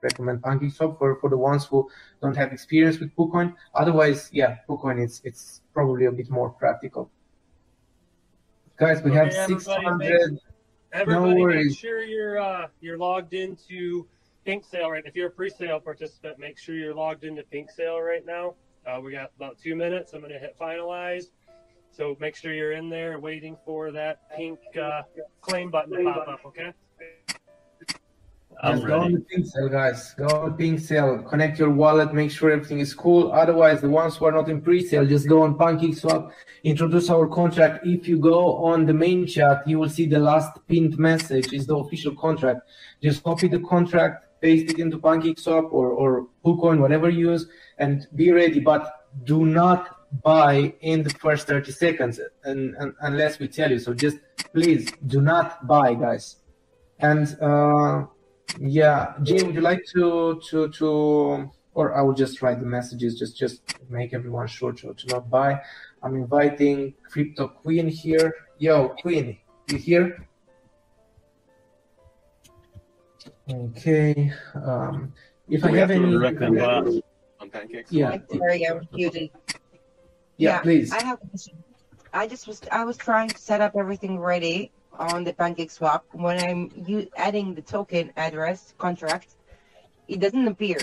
recommend Pancakeswap for the ones who don't have experience with KuCoin. Otherwise, yeah, KuCoin it's probably a bit more practical. Guys, we have 600. Everybody, no make worries. sure you're logged into Pink Sale, right? If you're a pre-sale participant, make sure you're logged into Pink Sale right now. We got about 2 minutes. I'm going to hit finalize. So make sure you're in there waiting for that pink claim button to pop up, okay? Yes, go on the Pink Sale, guys. Go on the Pink Sale. Connect your wallet. Make sure everything is cool. Otherwise, the ones who are not in pre-sale, just go on Pancakeswap. Introduce our contract. If you go on the main chat, you will see the last pinned message is the official contract. Just copy the contract, paste it into Pancakeswap or KuCoin, whatever you use, and be ready. But do not buy in the first 30 seconds unless we tell you. So just please do not buy, guys. And yeah, Jay, would you like to or I will just write the messages, just make everyone sure to not buy. I'm inviting Crypto Queen here. Yo, Queen, you here? Okay. If I have any on Pancakeswap. Yeah. Sorry, I was muted. Yeah, please. I have a question. I was trying to set up everything ready on the Pancakeswap. When I'm adding the token address contract, it doesn't appear.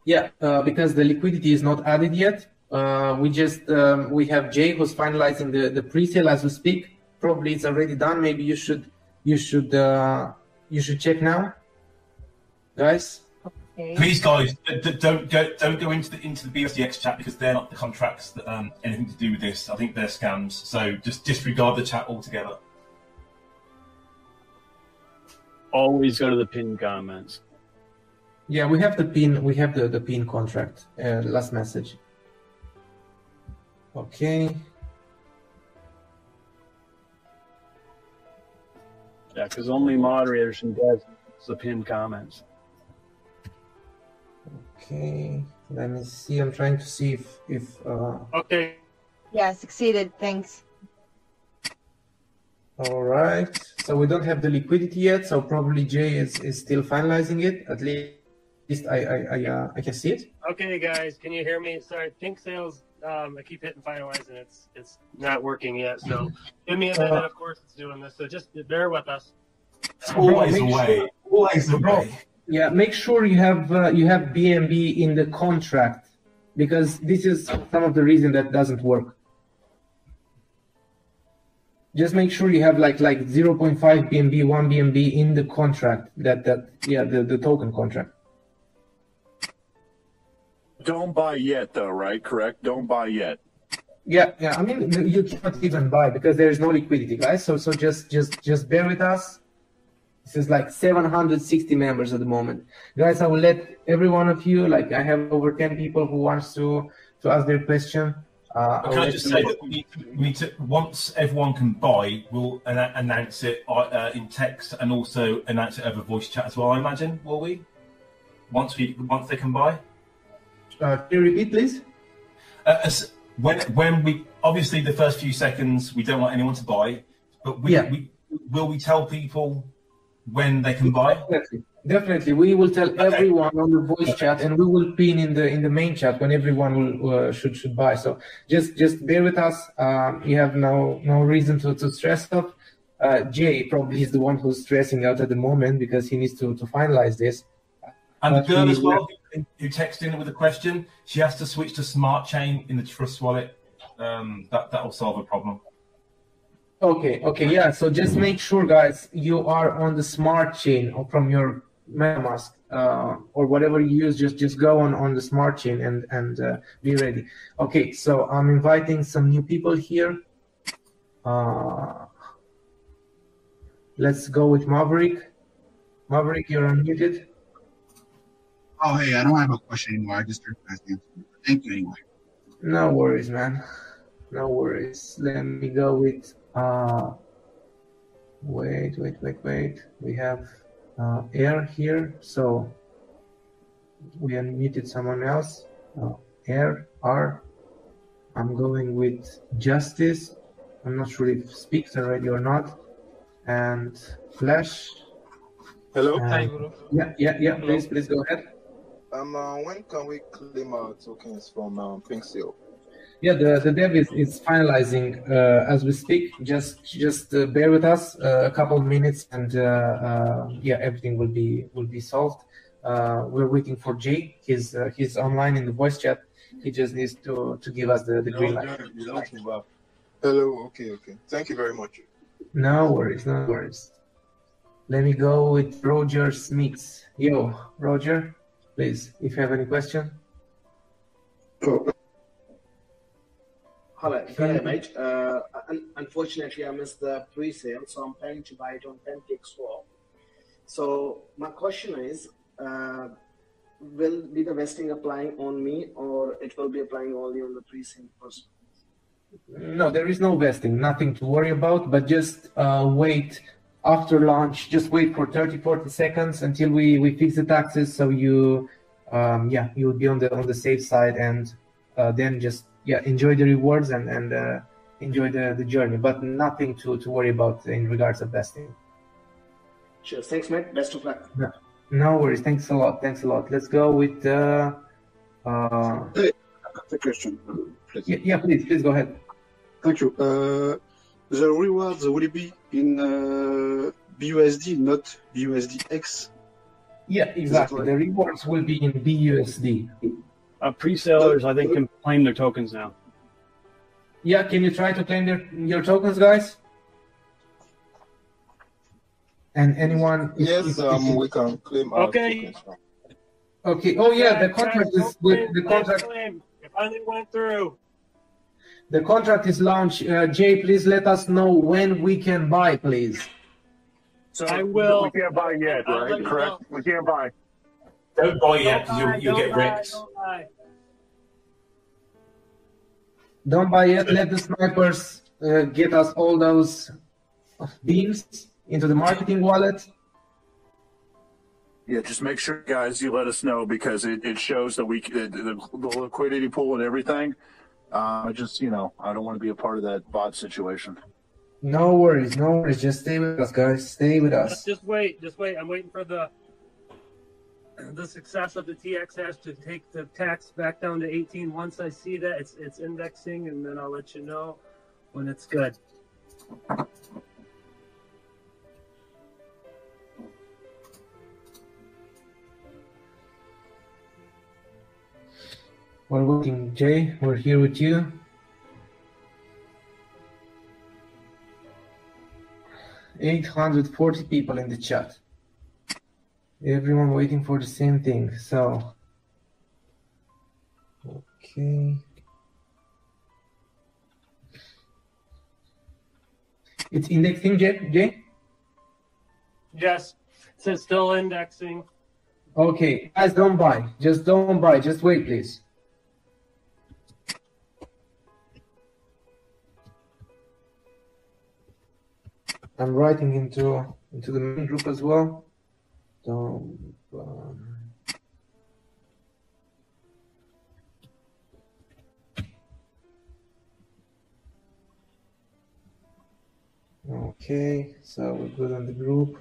Yeah, because the liquidity is not added yet. We have Jay who's finalizing the pre-sale as we speak. Probably it's already done. Maybe you should check now, guys. Okay. Please, guys, don't go into the BSDX chat because they're not the contracts that anything to do with this. I think they're scams. So just disregard the chat altogether. Always go to the pinned comments. Yeah, we have the pin. We have the pin contract. Last message. Okay. Yeah, because only moderators can get the pinned comments. Okay. Let me see. I'm trying to see if. Okay. Yeah, succeeded. Thanks. All right. So we don't have the liquidity yet. So probably Jay is still finalizing it. At least I can see it. Okay, guys, can you hear me? Sorry, Pink Sales. I keep hitting finalize and it's not working yet. So give me a minute. Of course, it's doing this. So just bear with us. Always away. Always away. Yeah, make sure you have BNB in the contract, because this is some of the reason that doesn't work. Just make sure you have like 0.5 BNB, 1 BNB in the contract. The token contract. Don't buy yet, though, right? Correct. Don't buy yet. Yeah. I mean, you cannot even buy because there is no liquidity, guys. So just bear with us. This is like 760 members at the moment, guys. I will let every one of you. Like I have over 10 people who wants to ask their question. Can I just say that we need to, once everyone can buy, we'll announce it in text and also announce it over voice chat as well. I imagine, will we? Once they can buy. Can you repeat, please? When we obviously the first few seconds we don't want anyone to buy, but will we tell people when they can buy? Definitely. We will tell everyone on the voice chat, and we will pin in the main chat when everyone will should buy. So just bear with us. You have no reason to stress up. Jay probably is the one who's stressing out at the moment because he needs to finalize this. And the girl as well who texted in with a question, she has to switch to Smart Chain in the Trust wallet. That'll solve a problem. Okay, yeah. So just make sure, guys, you are on the Smart Chain or from your Metamask or whatever you use. Just go on the Smart Chain and be ready. Okay, so I'm inviting some new people here. Let's go with Maverick. Maverick, you're unmuted. Oh, hey, I don't have a question anymore. I just heard you guys answer. Thank you anyway. No worries, man. No worries. Let me go with wait. We have Air here, so we unmuted someone else. Air R. I'm going with Justice. I'm not sure if speaks already or not. And Flash. Hello. Hi, Guru. Yeah. Please go ahead. When can we claim our tokens from PinkSale? Yeah, the dev is finalizing as we speak. Just bear with us a couple of minutes, and yeah, everything will be solved. We're waiting for Jay. He's online in the voice chat. He just needs to give us the green light. Hello. Okay. Thank you very much. No worries. Let me go with Roger Smith. Yo, Roger, please, if you have any question. Hello, mate. Unfortunately, I missed the pre-sale, so I'm planning to buy it on Pancakeswap. So my question is, will be the vesting applying on me, or it will be applying only on the pre-sale person? No, there is no vesting, nothing to worry about, but just wait after launch. Just wait for 30-40 seconds until we fix the taxes, so you will be on the safe side, and then just enjoy the rewards and enjoy the journey, but nothing to worry about in regards of vesting. Cheers. Thanks, mate. Best of luck. No worries. Thanks a lot. Let's go with the Hey, the question, please. yeah, please go ahead. Thank you. The rewards will be in BUSD, not BUSDX. Yeah, exactly. Right? The rewards will be in BUSD. Pre-sellers, I think, can claim their tokens now. Yeah, can you try to claim your tokens, guys? And anyone? Yes, we can claim our tokens now. Okay. Oh yeah, the contract is the contract. It finally went through. The contract is launched. Jay, please let us know when we can buy, please. So I will. We can't buy yet, right? Correct? We can't buy. Don't buy yet because you'll get wrecked. Don't buy yet. Let the snipers get us all those beams into the marketing wallet. Yeah, just make sure, guys, you let us know, because it shows that the liquidity pool and everything. I don't want to be a part of that bot situation. No worries. Just stay with us, guys. Stay with us. Just wait. I'm waiting for the success of the TX hash to take the tax back down to 18. Once I see that it's indexing, and then I'll let you know when it's good. We're waiting, Jay. We're here with you. $840 people in the chat. Everyone waiting for the same thing. So, okay. It's indexing, Jay? Yes, it's still indexing. Okay, guys, don't buy. Just don't buy. Just wait, please. I'm writing into the main group as well. Don't buy. Okay, so we're good on the group.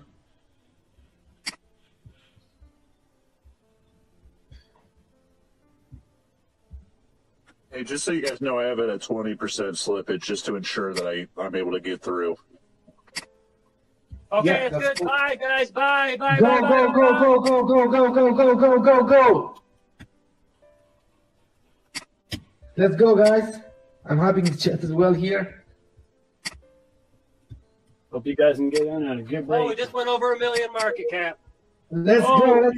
Hey, just so you guys know, I have it at 20% slippage, just to ensure that I'm able to get through. Okay, Yeah, it's good. cool. Bye, guys. Bye. Go. Let's go, guys. I'm happy to chat as well here. Hope you guys can get in at a good rate. Oh, we just went over 1 million market cap. Let's go.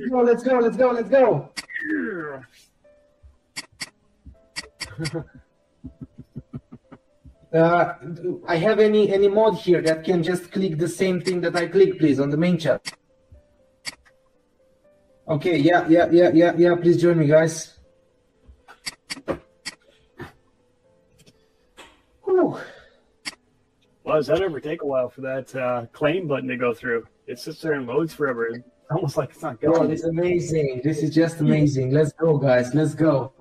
I have any mod here that can just click the same thing that I click, please, on the main chat. Okay, yeah. Please join me, guys. Whew. Well, does that ever take a while for that claim button to go through? It sits there and loads forever. It's almost like it's not going. Oh, this is amazing. This is just amazing. Let's go, guys. Let's go.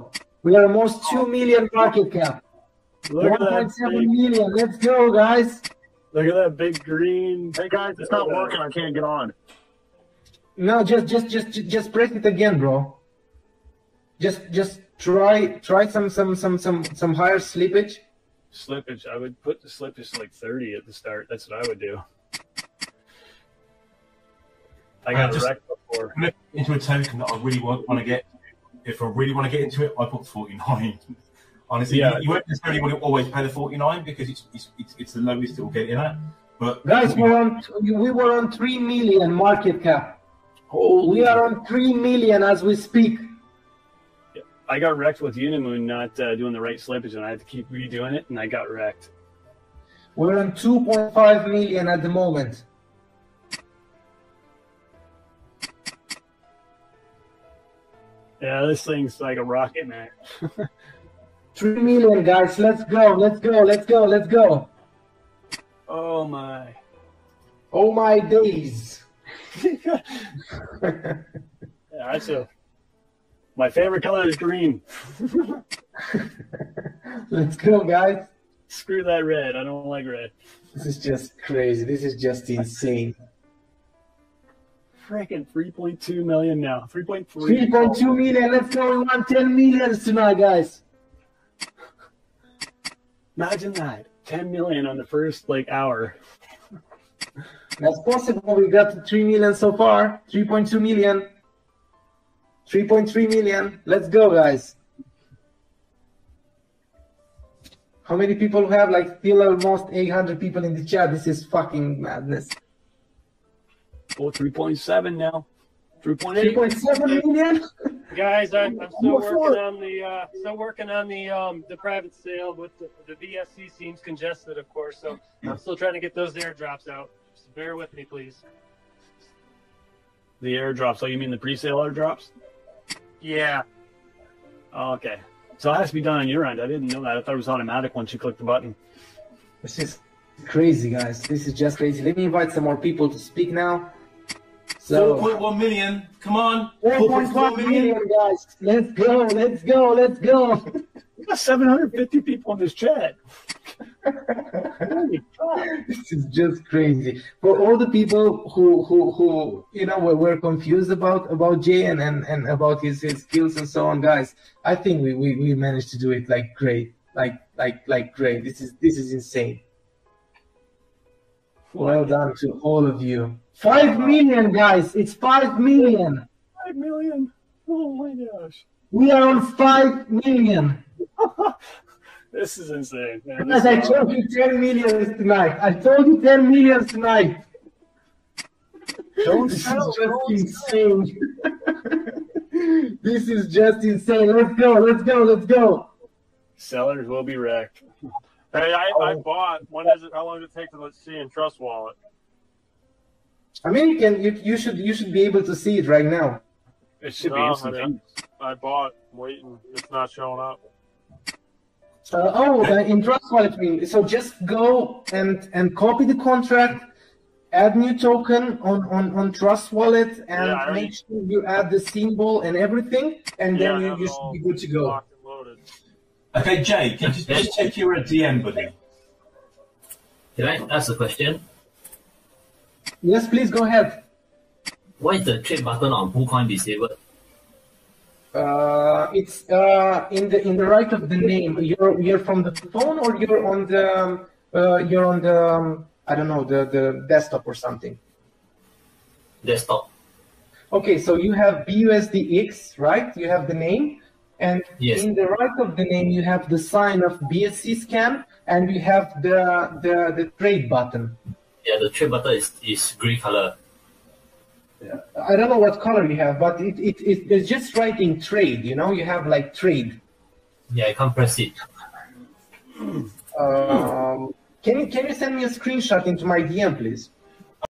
We are almost 2 million market cap. 1.7 million. Let's go, guys. Look at that big green. Hey, guys, it's not working. I can't get on. No, just press it again, bro. Just try some higher slippage. Slippage. I would put the slippage to like 30 at the start. That's what I would do. I got wrecked before. Into a token that I really want to get. If I really want to get into it, I put 49. Honestly, Yeah. you won't necessarily want to always pay the 49 because it's the lowest it will get in at. But Guys, we were on 3 million market cap. We are on 3 million as we speak. I got wrecked with Unimoon not doing the right slippage, and I had to keep redoing it, and I got wrecked. We're on 2.5 million at the moment. Yeah, this thing's like a rocket, man. 3 million, guys. Let's go. Let's go. Let's go. Let's go. Oh my. Oh my days. Yeah, that's my favorite color is green. Let's go, guys. Screw that red. I don't like red. This is just crazy. This is just insane. Freaking 3.2 million now. 3.3. 3.2 million. Let's go. We want 10 millions tonight, guys. Imagine that. 10 million on the first hour. That's possible. We got to 3 million so far. 3.2 million. 3.3 million. Let's go, guys. How many people have still almost 800 people in the chat? This is fucking madness. Oh, 3.7 now. 3.8. 3.7 million? Guys, I'm still working on the private sale, but the VSC seems congested, of course. So I'm still trying to get those airdrops out. Just bear with me, please. The airdrops. Oh, you mean the pre-sale airdrops? Yeah. Oh, okay. So it has to be done on your end. I didn't know that. I thought it was automatic once you click the button. This is crazy, guys. This is just crazy. Let me invite some more people to speak now. So 4.1 million. Come on. 4.1 million, guys. Let's go. Let's go. Let's go. We got 750 people in this chat. This is just crazy. For all the people who were confused about Jay and about his skills and so on, guys, I think we managed to do it great. Great. This is insane. Well done to all of you. 5 million, guys. It's 5 million. 5 million. Oh my gosh. We are on 5 million. This is insane, man. Guys, I told you 10 million tonight. I told you 10 million tonight. Don't This sell. is just insane. This is just insane. Let's go. Let's go. Let's go. Sellers will be wrecked. Hey, I bought. When is it? How long does it take to see in Trust Wallet? I mean, you should be able to see it right now. It should be No, instant. I bought. Waiting. It's not showing up. In Trust Wallet, so just go and copy the contract, add new token on Trust Wallet, and make sure you add the symbol and everything, and then you should be good to go. Okay, Jay, can you just check your DM, buddy? Can I ask a question? Yes, please go ahead. Why is the trade button on BlueCoin disabled? It's in the right of the name. You're from the phone, or you're on the I don't know, the desktop or something. Desktop. Okay, so you have BUSDX, right? You have the name, and Yes. in the right of the name you have the sign of BSC scan, and you have the trade button. Yeah, the trade button is green color. I don't know what color you have, but it's just writing trade. You have trade. Yeah, I can't press it. Can you send me a screenshot into my DM, please?